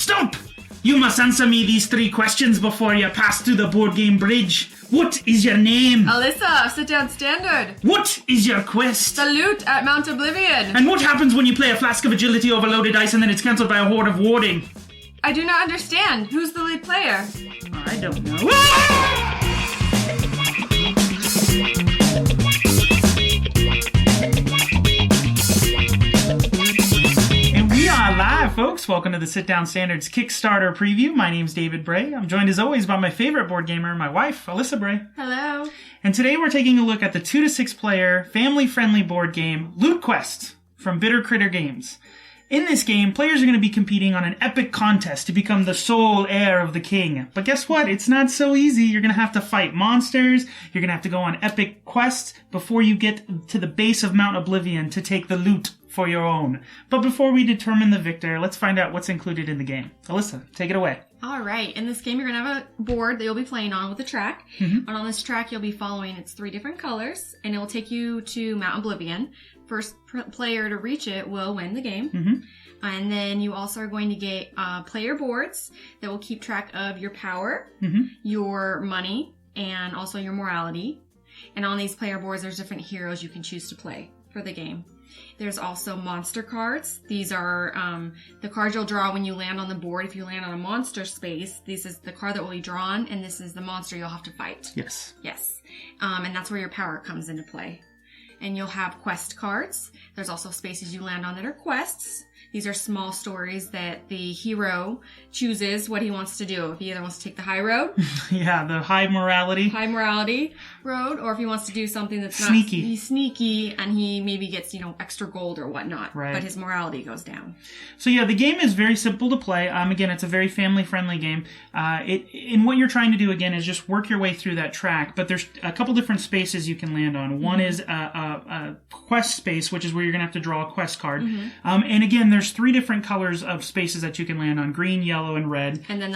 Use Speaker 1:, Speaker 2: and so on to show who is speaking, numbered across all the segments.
Speaker 1: Stop! You must answer me these 3 questions before you pass through the board game bridge. What is your name?
Speaker 2: Alyssa, sit down standard.
Speaker 1: What is your quest?
Speaker 2: Salute at Mount Oblivion.
Speaker 1: And what happens when you play a Flask of Agility overloaded dice and then it's cancelled by a Horde of Warding?
Speaker 2: I do not understand. Who's the lead player?
Speaker 1: I don't know. Live, folks. Welcome to the Sit Down Standards Kickstarter Preview. My name's David Bray. I'm joined as always by my favorite board gamer, my wife, Alyssa Bray.
Speaker 2: Hello.
Speaker 1: And today we're taking a look at the 2 to 6 player, family-friendly board game, Loot Quest from Bitter Critter Games. In this game, players are going to be competing on an epic contest to become the sole heir of the king. But guess what? It's not so easy. You're going to have to fight monsters. You're going to have to go on epic quests before you get to the base of Mount Oblivion to take the loot for your own. But before we determine the victor, let's find out what's included in the game. Alyssa, take it away.
Speaker 2: All right. In this game, you're going to have a board that you'll be playing on with a track. And on this track, you'll be following its 3 different colors, and it will take you to Mount Oblivion. First player to reach it will win the game. And then you also are going to get player boards that will keep track of your power, your money, and also your morality. And on these player boards, there's different heroes you can choose to play for the game. There's also monster cards. These are the cards you'll draw when you land on the board. If you land on a monster space, this is the card that will be drawn, and this is the monster you'll have to fight.
Speaker 1: Yes.
Speaker 2: Yes. And that's where your power comes into play. And you'll have quest cards. There's also spaces you land on that are quests. These are small stories that the hero chooses what he wants to do. If he either wants to take the high road.
Speaker 1: Yeah, the high morality
Speaker 2: road, or if he wants to do something that's
Speaker 1: sneaky.
Speaker 2: He's sneaky and he maybe gets, extra gold or whatnot.
Speaker 1: Right.
Speaker 2: But his morality goes down.
Speaker 1: So yeah, the game is very simple to play. Again, it's a very family-friendly game. In what you're trying to do, again, is just work your way through that track. But there's a couple different spaces you can land on. One is a quest space, which is where you're going to have to draw a quest card. And again, there's 3 different colors of spaces that you can land on: green, yellow, and red.
Speaker 2: And then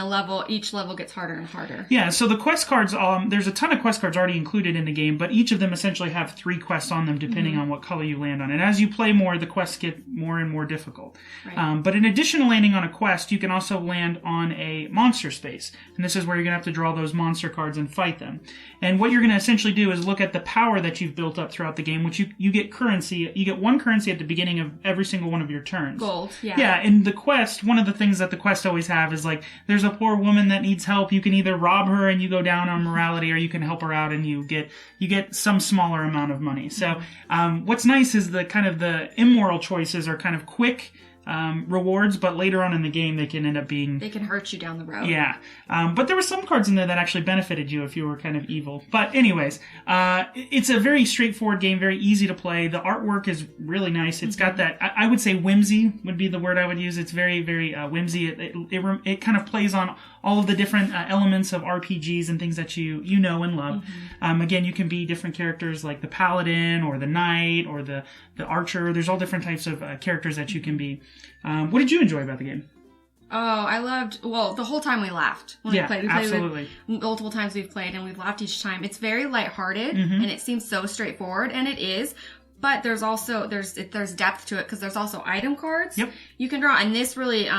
Speaker 2: each level gets harder and harder.
Speaker 1: Yeah, so the quest cards, there's a ton of quest cards already included in the game, but each of them essentially have 3 quests on them depending on what color you land on. And as you play more, the quests get more and more difficult. Right. But in addition to landing on a quest, you can also land on a monster space. And this is where you're going to have to draw those monster cards and fight them. And what you're going to essentially do is look at the power that you've built up throughout the game, which you get currency. You get 1 currency at the beginning of every single one of your turns.
Speaker 2: Gold, yeah.
Speaker 1: Yeah, in the quest, one of the things that the quest always have is like, there's a poor woman that needs help. You can either rob her and you go down on morality, or you can help her out and you get some smaller amount of money. So what's nice is the immoral choices are kind of quick rewards, but later on in the game they can end up being...
Speaker 2: They can hurt you down the road.
Speaker 1: Yeah. But there were some cards in there that actually benefited you if you were kind of evil. But anyways, it's a very straightforward game, very easy to play. The artwork is really nice. It's got that, I would say whimsy would be the word I would use. It's very, very whimsy. It kind of plays on all of the different elements of RPGs and things that you know and love. Again, you can be different characters like the paladin or the knight or the archer. There's all different types of characters that you can be. What did you enjoy about the game?
Speaker 2: Oh, I loved, the whole time we laughed when we played. We played
Speaker 1: absolutely.
Speaker 2: Multiple times we've played and we've laughed each time. It's very lighthearted and it seems so straightforward, and it is. But there's also, there's depth to it because there's also item cards you can draw. And this really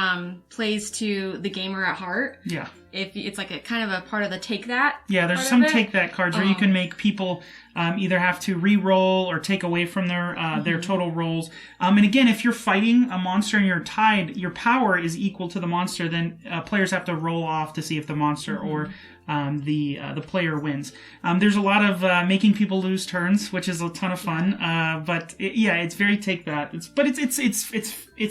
Speaker 2: plays to the gamer at heart. Yeah. If it's like a kind of a part of the take that.
Speaker 1: Yeah, there's some take that cards where you can make people either have to re-roll or take away from their total rolls. And again, if you're fighting a monster and you're tied, your power is equal to the monster, then players have to roll off to see if the monster or the player wins. There's a lot of making people lose turns, which is a ton of fun. But it's very take that. It's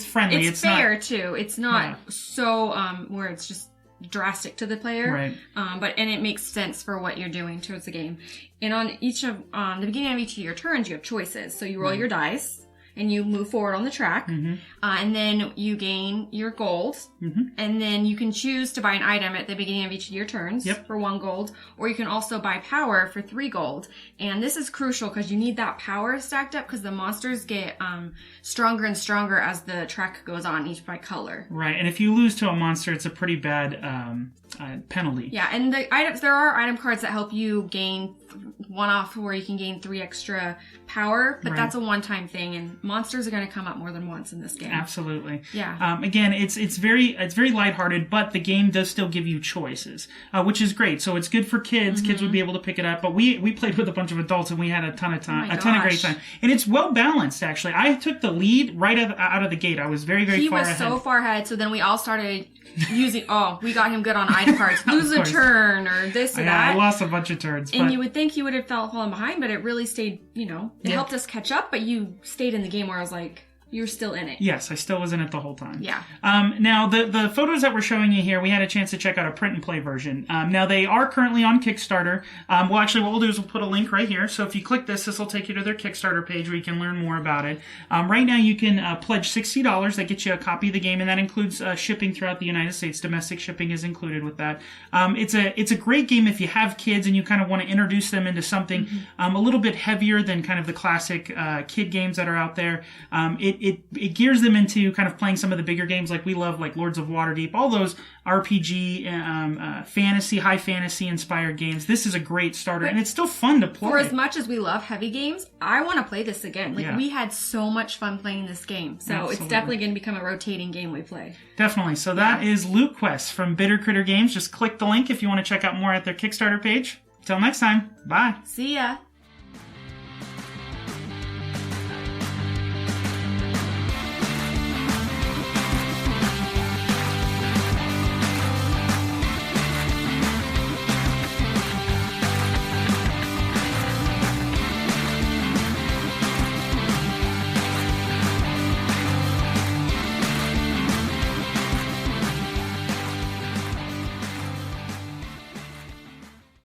Speaker 1: friendly.
Speaker 2: It's fair too. It's not so where it's just drastic to the player,
Speaker 1: right?
Speaker 2: And it makes sense for what you're doing towards the game. And on the beginning of each of your turns, you have choices. So you roll your dice and you move forward on the track, and then you gain your gold, and then you can choose to buy an item at the beginning of each of your turns for 1 gold, or you can also buy power for 3 gold. And this is crucial because you need that power stacked up because the monsters get stronger and stronger as the track goes on, each by color.
Speaker 1: Right, and if you lose to a monster, it's a pretty bad penalty.
Speaker 2: Yeah, and there are item cards that help you gain one-off where you can gain 3 extra power, but that's a one-time thing, and monsters are going to come up more than once in this game.
Speaker 1: Absolutely.
Speaker 2: Yeah.
Speaker 1: Again, it's very lighthearted, but the game does still give you choices, which is great. So it's good for kids. Kids would be able to pick it up, but we played with a bunch of adults and we had a ton of time, ton of great time. And it's well balanced, actually. I took the lead right out of the gate. I was very far ahead.
Speaker 2: He was so far ahead, so then we all started using, we got him good on item cards. Lose a turn or this or that.
Speaker 1: I lost a bunch of turns.
Speaker 2: And you would think he would have fallen behind, but it really stayed, it helped us catch up, but you stayed in the game where I was like, you're still in it.
Speaker 1: Yes, I still was in it the whole time.
Speaker 2: Yeah.
Speaker 1: Now, the photos that we're showing you here, we had a chance to check out a print and play version. Now, they are currently on Kickstarter. Well, actually, what we'll do is we'll put a link right here. So if you click this will take you to their Kickstarter page where you can learn more about it. Right now, you can pledge $60. That gets you a copy of the game, and that includes shipping throughout the United States. Domestic shipping is included with that. It's a great game if you have kids and you kind of want to introduce them into something a little bit heavier than kind of the classic kid games that are out there. It gears them into kind of playing some of the bigger games like we love, like Lords of Waterdeep, all those RPG, fantasy, high fantasy inspired games. This is a great starter, and it's still fun to play.
Speaker 2: For as much as we love heavy games, I want to play this again. We had so much fun playing this game, so Absolutely. It's definitely going to become a rotating game we play.
Speaker 1: Definitely. So that is Loot Quest from Bitter Critter Games. Just click the link if you want to check out more at their Kickstarter page. Until next time, bye.
Speaker 2: See ya.